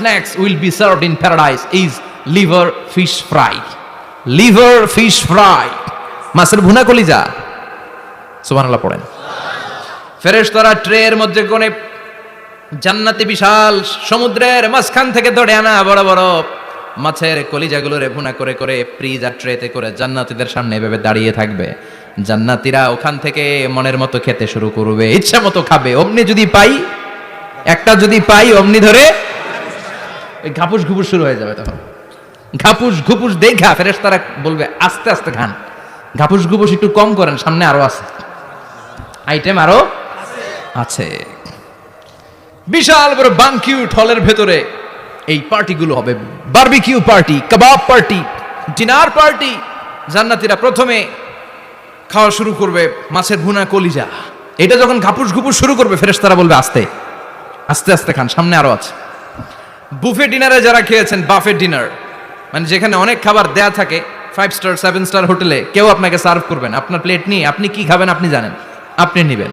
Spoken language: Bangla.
snacks will be served in paradise is liver fish fry. Liver fish fry. মাছের ভুনা কলিজা। সুবহানাল্লাহ পড়েন। ফেরেশতারা ট্রের মধ্যে কোণে জান্নাতি বিশাল সমুদ্রের মাঝখান থেকে ধরে আনা বড় বড় মাছের কলিজাগুলোরে ভুনা করে করে ফ্রিজ আর ট্রেতে করে জান্নাতীদের সামনে এভাবে দাঁড়িয়ে থাকবে। জান্নাতীরা ওখান থেকে মনের মতো খেতে শুরু করবে, ইচ্ছা মতো খাবে। অমনি যদি পাই, একটা যদি পাই, অমনি ধরে ওই ঘাপুস ঘুপুস শুরু হয়ে যাবে। তখন ঘাপুস ঘুপুস দেখা ফেরেশতারা বলবে আস্তে আস্তে খান, ঘাপুস ঘুপুস একটু কম করেন, সামনে আরো আছে, আইটেম আরো আছে। বিশাল বড় বানকিউট হলের ভেতরে এই পার্টিগুলো হবে, বারবিকিউ পার্টি, কাবাব পার্টি, ডিনার পার্টি। জান্নাতীরা প্রথমে খাওয়া শুরু করবে মাছের ভুনা কলিজা। এটা যখন ঘাপুস ঘুপুস শুরু করবে ফেরেশতারা বলবে আস্তে আস্তে আস্তে খান, সামনে আরো আছে। বুফে ডিনারে যারা খেয়েছেন, বাফে ডিনার মানে যেখানে অনেক খাবার দেয়া থাকে, 5 স্টার 7 স্টার হোটেলে কেউ আপনাকে সার্ভ করবেন, আপনার প্লেট নিয়ে আপনি কি খাবেন আপনি জানেন, আপনি নেবেন।